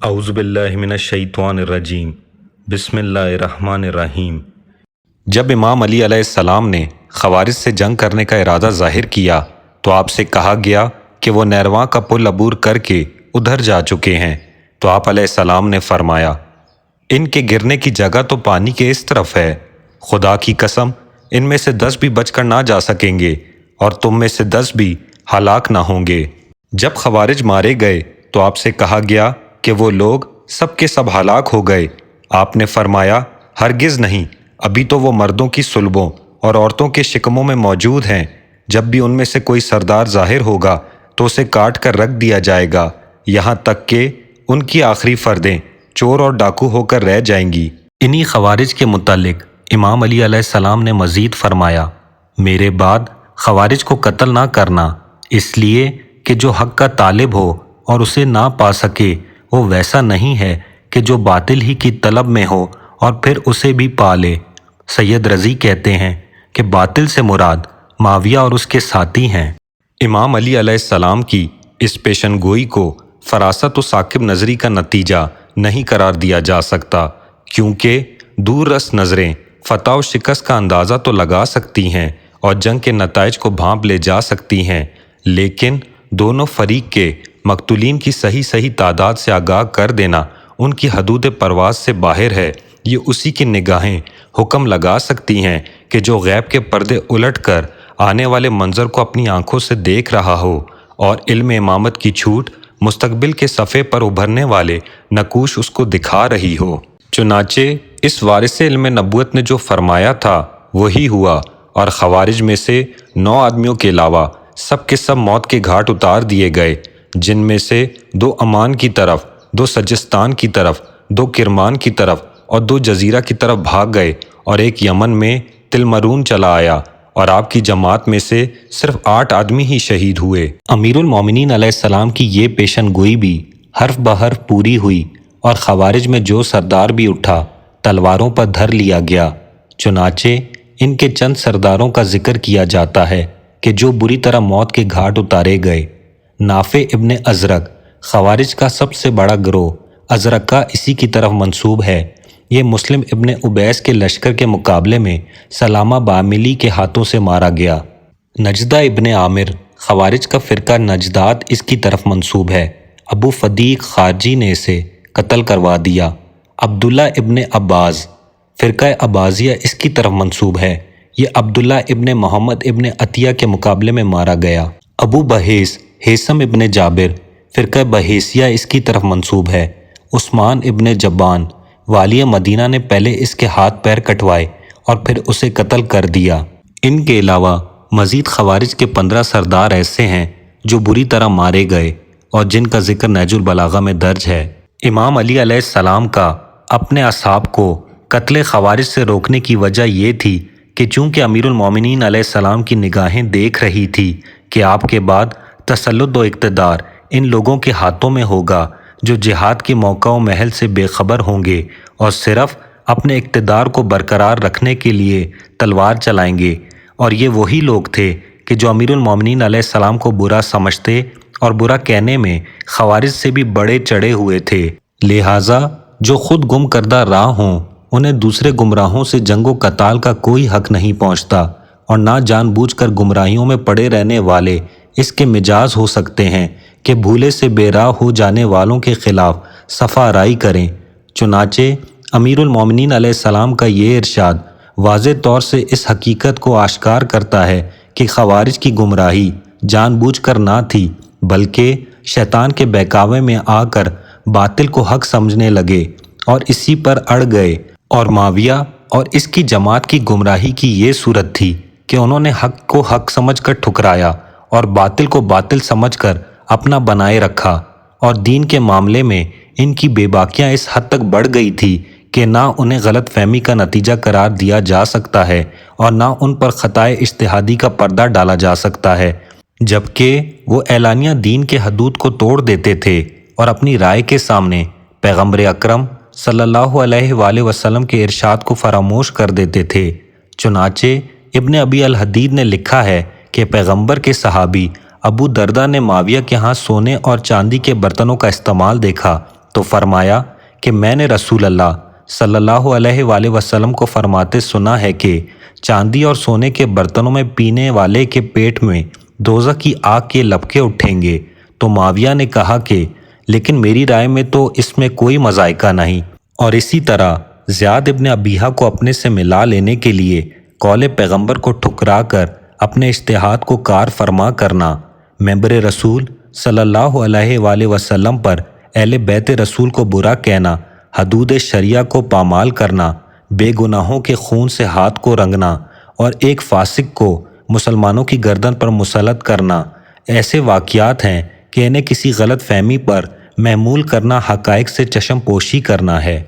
اعوذ باللہ من الشیطان الرجیم بسم اللہ الرحمن الرحیم۔ جب امام علی علیہ السلام نے خوارج سے جنگ کرنے کا ارادہ ظاہر کیا تو آپ سے کہا گیا کہ وہ نیرواں کا پل عبور کر کے ادھر جا چکے ہیں، تو آپ علیہ السلام نے فرمایا ان کے گرنے کی جگہ تو پانی کے اس طرف ہے، خدا کی قسم ان میں سے 10 بھی بچ کر نہ جا سکیں گے اور تم میں سے 10 بھی ہلاک نہ ہوں گے۔ جب خوارج مارے گئے تو آپ سے کہا گیا کہ وہ لوگ سب کے سب ہلاک ہو گئے۔ آپ نے فرمایا ہرگز نہیں، ابھی تو وہ مردوں کی صلبوں اور عورتوں کے شکموں میں موجود ہیں، جب بھی ان میں سے کوئی سردار ظاہر ہوگا تو اسے کاٹ کر رکھ دیا جائے گا، یہاں تک کہ ان کی آخری فردیں چور اور ڈاکو ہو کر رہ جائیں گی۔ انہی خوارج کے متعلق امام علی علیہ السلام نے مزید فرمایا میرے بعد خوارج کو قتل نہ کرنا، اس لیے کہ جو حق کا طالب ہو اور اسے نہ پا سکے وہ ویسا نہیں ہے کہ جو باطل ہی کی طلب میں ہو اور پھر اسے بھی پا لے۔ سید رضی کہتے ہیں کہ باطل سے مراد معاویہ اور اس کے ساتھی ہیں۔ امام علی علیہ السلام کی اس پیشن گوئی کو فراست و ثاقب نظری کا نتیجہ نہیں قرار دیا جا سکتا، کیونکہ دور رس نظریں فتح و شکست کا اندازہ تو لگا سکتی ہیں اور جنگ کے نتائج کو بھانپ لے جا سکتی ہیں، لیکن دونوں فریق کے مقتولین کی صحیح تعداد سے آگاہ کر دینا ان کی حدود پرواز سے باہر ہے۔ یہ اسی کی نگاہیں حکم لگا سکتی ہیں کہ جو غیب کے پردے الٹ کر آنے والے منظر کو اپنی آنکھوں سے دیکھ رہا ہو اور علم امامت کی چھوٹ مستقبل کے صفحے پر ابھرنے والے نقوش اس کو دکھا رہی ہو۔ چنانچہ اس وارث علم نبوت نے جو فرمایا تھا وہی ہوا، اور خوارج میں سے 9 آدمیوں کے علاوہ سب کے سب موت کے گھاٹ اتار دیے گئے، جن میں سے 2 عمان کی طرف، 2 سجستان کی طرف، 2 کرمان کی طرف اور 2 جزیرہ کی طرف بھاگ گئے، اور ایک یمن میں تلمرون چلا آیا، اور آپ کی جماعت میں سے صرف 8 آدمی ہی شہید ہوئے۔ امیر المومنین علیہ السلام کی یہ پیشن گوئی بھی حرف بحرف پوری ہوئی، اور خوارج میں جو سردار بھی اٹھا تلواروں پر دھر لیا گیا۔ چنانچہ ان کے چند سرداروں کا ذکر کیا جاتا ہے کہ جو بری طرح موت کے گھاٹ اتارے گئے۔ نافع ابن ازرق خوارج کا سب سے بڑا گروہ ازرقہ اسی کی طرف منسوب ہے۔ یہ مسلم ابن عبیس کے لشکر کے مقابلے میں سلامہ باملی کے ہاتھوں سے مارا گیا۔ نجدہ ابن عامر خوارج کا فرقہ نجدات اس کی طرف منسوب ہے۔ ابو فدیق خارجی نے اسے قتل کروا دیا۔ عبداللہ ابن عباس فرقہ عباسیہ اس کی طرف منسوب ہے۔ یہ عبداللہ ابن محمد ابن عطیہ کے مقابلے میں مارا گیا۔ ابو بہیس ہیثم ابن جابر فرقہ بہیسیہ اس کی طرف منسوب ہے۔ عثمان ابن جبان والی مدینہ نے پہلے اس کے ہاتھ پیر کٹوائے اور پھر اسے قتل کر دیا۔ ان کے علاوہ مزید خوارج کے 15 سردار ایسے ہیں جو بری طرح مارے گئے اور جن کا ذکر نہج البلاغہ میں درج ہے۔ امام علی علیہ السلام کا اپنے اصحاب کو قتل خوارج سے روکنے کی وجہ یہ تھی کہ چونکہ امیر المومنین علیہ السلام کی نگاہیں دیکھ رہی تھی کہ آپ کے بعد تسلط و اقتدار ان لوگوں کے ہاتھوں میں ہوگا جو جہاد کے موقع و محل سے بے خبر ہوں گے اور صرف اپنے اقتدار کو برقرار رکھنے کے لیے تلوار چلائیں گے، اور یہ وہی لوگ تھے کہ جو امیر المومنین علیہ السلام کو برا سمجھتے اور برا کہنے میں خوارج سے بھی بڑے چڑھے ہوئے تھے۔ لہٰذا جو خود گم کردہ راہ ہوں انہیں دوسرے گمراہوں سے جنگ و قتال کا کوئی حق نہیں پہنچتا، اور نہ جان بوجھ کر گمراہیوں میں پڑے رہنے والے اس کے مجاز ہو سکتے ہیں کہ بھولے سے بے راہ ہو جانے والوں کے خلاف صفا آرائی کریں۔ چنانچہ امیر المومنین علیہ السلام کا یہ ارشاد واضح طور سے اس حقیقت کو آشکار کرتا ہے کہ خوارج کی گمراہی جان بوجھ کر نہ تھی، بلکہ شیطان کے بہکاوے میں آ کر باطل کو حق سمجھنے لگے اور اسی پر اڑ گئے، اور معاویہ اور اس کی جماعت کی گمراہی کی یہ صورت تھی کہ انہوں نے حق کو حق سمجھ کر ٹھکرایا اور باطل کو باطل سمجھ کر اپنا بنائے رکھا، اور دین کے معاملے میں ان کی بے باکیاں اس حد تک بڑھ گئی تھی کہ نہ انہیں غلط فہمی کا نتیجہ قرار دیا جا سکتا ہے اور نہ ان پر خطائے اجتہادی کا پردہ ڈالا جا سکتا ہے، جبکہ وہ اعلانیہ دین کے حدود کو توڑ دیتے تھے اور اپنی رائے کے سامنے پیغمبر اکرم صلی اللہ علیہ وآلہ وسلم کے ارشاد کو فراموش کر دیتے تھے۔ چنانچہ ابن ابی الحدید نے لکھا ہے کہ پیغمبر کے صحابی ابو دردہ نے معاویہ کے ہاں سونے اور چاندی کے برتنوں کا استعمال دیکھا تو فرمایا کہ میں نے رسول اللہ صلی اللہ علیہ وآلہ وسلم کو فرماتے سنا ہے کہ چاندی اور سونے کے برتنوں میں پینے والے کے پیٹ میں دوزخ کی آگ کے لپکے اٹھیں گے۔ تو معاویہ نے کہا کہ لیکن میری رائے میں تو اس میں کوئی مذائقہ نہیں، اور اسی طرح زیاد ابن ابیہا کو اپنے سے ملا لینے کے لیے قول پیغمبر کو ٹھکرا کر اپنے اجتہاد کو کار فرما کرنا، ممبر رسول صلی اللہ علیہ وآلہ وسلم پر اہل بیت رسول کو برا کہنا، حدود شریعہ کو پامال کرنا، بے گناہوں کے خون سے ہاتھ کو رنگنا اور ایک فاسق کو مسلمانوں کی گردن پر مسلط کرنا، ایسے واقعات ہیں کہ انہیں کسی غلط فہمی پر محمول کرنا حقائق سے چشم پوشی کرنا ہے۔